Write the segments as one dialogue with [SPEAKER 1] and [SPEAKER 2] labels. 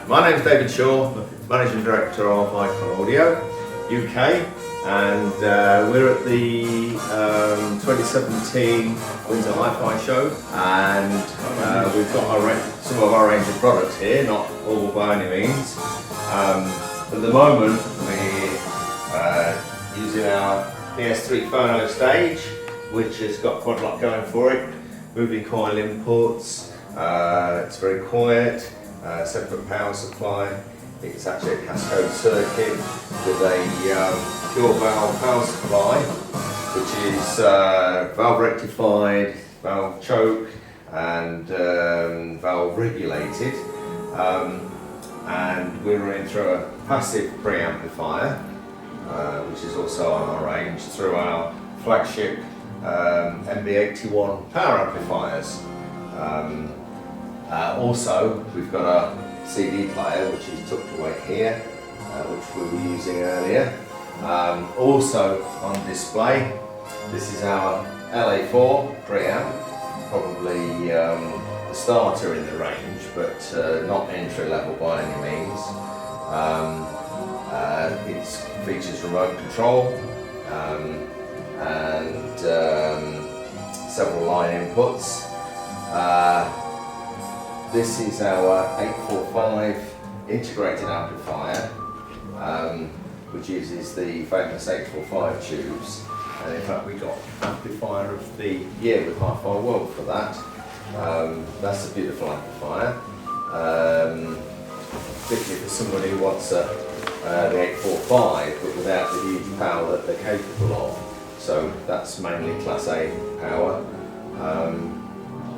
[SPEAKER 1] My name's David Shaw, Managing Director of HiFi Audio UK, and we're at the 2017 Windsor HiFi show, and we've got some of our range of products here, not all by any means. At the moment we're using our PS3 phono stage, which has got quite a lot going for it. Moving coil inputs, it's very quiet. Separate power supply. It's actually a cascode circuit with a pure valve power supply, which is valve rectified, valve choke, and valve regulated. And we're running through a passive preamplifier, which is also on our range through our flagship MB81 power amplifiers. Also, we've got a CD player which is tucked away here, which we were using earlier. Also on display, this is our LA4 preamp, probably the starter in the range, but not entry level by any means. It features remote control and several line inputs. This is our 845 integrated amplifier, which uses the famous 845 tubes. And in fact, we got Amplifier of the Year with HiFi World for that. That's a beautiful amplifier, particularly for somebody who wants the 845 but without the huge power that they're capable of. So that's mainly Class A power.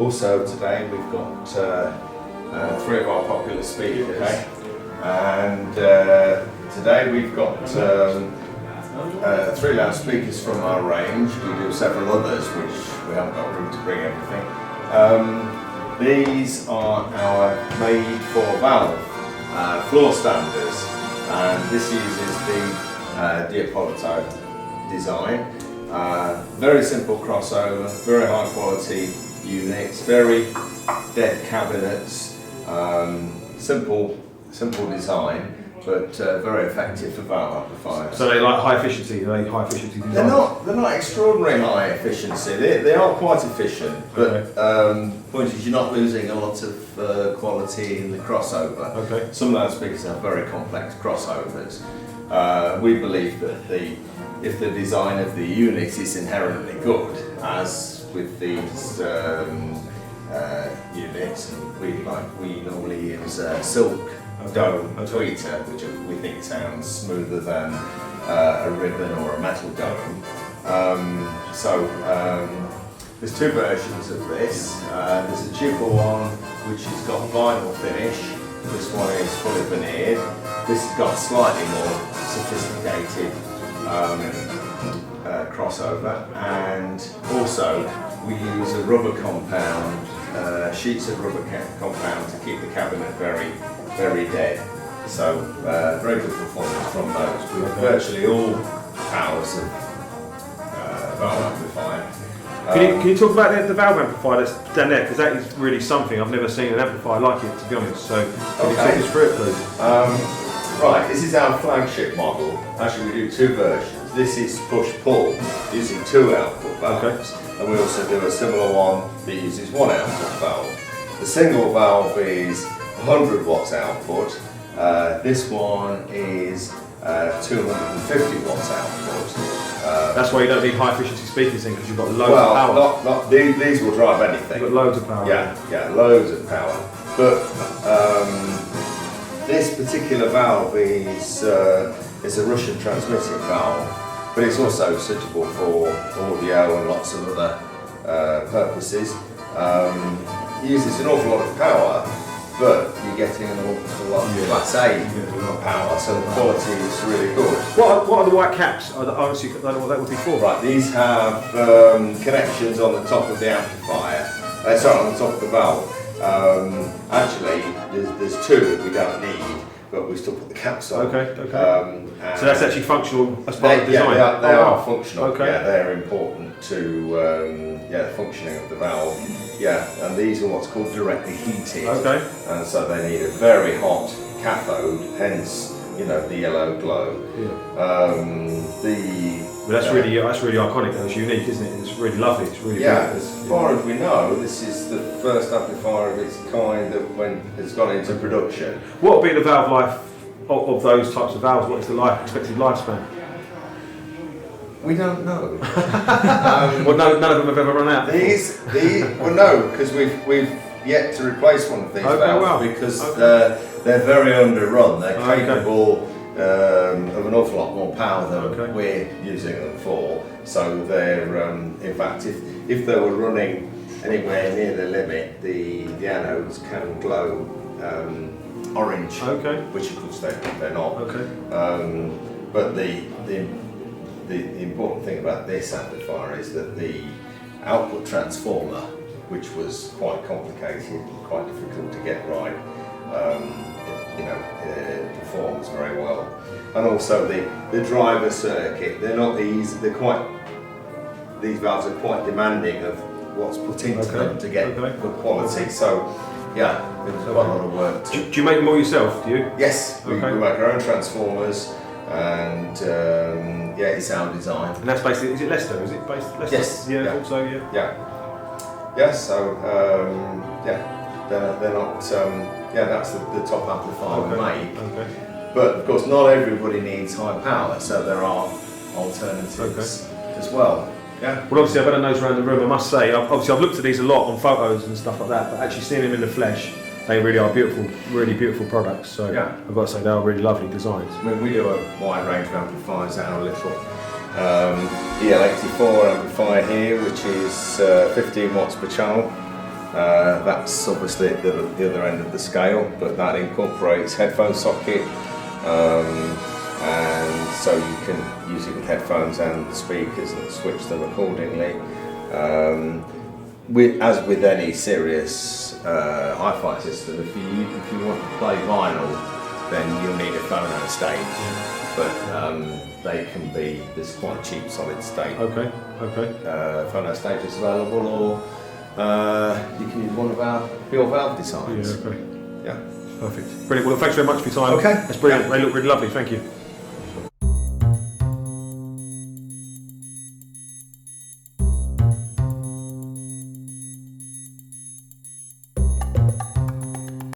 [SPEAKER 1] Also today we've got three of our popular speakers, and today we've got 3 loudspeakers from our range. We do several others which we haven't got room to bring everything. These are our made for valve floor standers, and this uses the Diapolito design. Very simple crossover, very high quality units, very dead cabinets, simple design, but very effective for valve amplifiers.
[SPEAKER 2] So they like high efficiency? Are they high efficiency design?
[SPEAKER 1] They're not extraordinary high efficiency. They are quite efficient, but the point is you're not losing a lot of quality in the crossover.
[SPEAKER 2] Okay.
[SPEAKER 1] Some loudspeakers have very complex crossovers. We believe that if the design of the unit is inherently good, as with these units, we normally use silk dome tweeter, which we think sounds smoother than a ribbon or a metal dome. There's 2 versions of this. There's a cheaper one which has got vinyl finish. This one is fully veneered. This has got slightly more sophisticated crossover, and also we use a rubber compound, sheets of rubber compound to keep the cabinet very dead. So very good performance from those with virtually all powers of valve amplifier.
[SPEAKER 2] Can you talk about the valve amplifier that's down there, because that is really something. I've never seen an amplifier like it, to be honest. So can you take us through it, please?
[SPEAKER 1] Right, this is our flagship model. Actually, we do 2 versions. This is push-pull, using 2 output valves. Okay. And we also do a similar one that uses 1 output valve. The single valve is 100 watts output. This one is 250 watts output.
[SPEAKER 2] That's why you don't need high efficiency speakers in, because you've got loads of power.
[SPEAKER 1] Not these will drive anything.
[SPEAKER 2] You've got loads of power.
[SPEAKER 1] Yeah, loads of power. But this particular valve is a Russian transmitting valve, but it's also suitable for audio and lots of other purposes. It uses an awful lot of power, but you're getting an awful lot of Class A power, so the quality is really good.
[SPEAKER 2] What are the white caps? Obviously, I don't know what that would be for.
[SPEAKER 1] Right, these have connections on the top of the amplifier, on the top of the valve. Actually, there's 2 that we don't need. but we still put the caps on.
[SPEAKER 2] Okay. So that's actually functional as part of the
[SPEAKER 1] Yeah,
[SPEAKER 2] design?
[SPEAKER 1] they are functional.
[SPEAKER 2] Okay.
[SPEAKER 1] Yeah, they're important to the functioning of the valve. Yeah, and these are what's called directly heated.
[SPEAKER 2] Okay.
[SPEAKER 1] And so they need a very hot cathode, hence the yellow glow.
[SPEAKER 2] Yeah. But that's really iconic. Though. It's unique, isn't it? It's really lovely. It's really beautiful.
[SPEAKER 1] As far as we know, this is the first amplifier of its kind that has gone into production.
[SPEAKER 2] What would be the valve life of those types of valves? What is the expected lifespan?
[SPEAKER 1] We don't know.
[SPEAKER 2] Well, none of them have ever run out.
[SPEAKER 1] Well, no, because we've yet to replace one of these valves because they're very underrun. They're capable of an awful lot more power than we're using them for. So they're, in fact, if they were running anywhere near the limit, the anodes can glow orange, which of course they're not. But the important thing about this amplifier is that the output transformer, which was quite complicated and quite difficult to get right, performs very well. And also the driver circuit, they're not easy, these valves are quite demanding of what's put into them to get good quality. So yeah, there's quite a lot of work.
[SPEAKER 2] Do you make them all yourself, do you?
[SPEAKER 1] Yes, we make our own transformers and it's our design.
[SPEAKER 2] And that's basically, is it Leicester? Is it based Leicester?
[SPEAKER 1] Yes.
[SPEAKER 2] Yeah, also,
[SPEAKER 1] Yeah, so they're not, that's the top amplifier we make. But of course not everybody needs high power, so there are alternatives as well. Yeah.
[SPEAKER 2] Well, obviously I've had a nose around the room. I must say, I've looked at these a lot on photos and stuff like that, but actually seeing them in the flesh, they really are beautiful, really beautiful products. So I've got to say they are really lovely designs.
[SPEAKER 1] I mean, we do a wide range of amplifiers. Our little EL84 amplifier here, which is 15 watts per channel. That's obviously at the other end of the scale, but that incorporates headphone socket, and so you can use it with headphones and speakers and switch them accordingly. As with any serious hi-fi system, if you want to play vinyl, then you'll need a phono stage. But they can be this quite cheap solid state. Phono stage is available, or you can use one of our pure valve designs.
[SPEAKER 2] Yeah. Perfect. Brilliant. Well, thanks very much for your time.
[SPEAKER 1] Okay.
[SPEAKER 2] That's brilliant. They look really lovely. Thank you.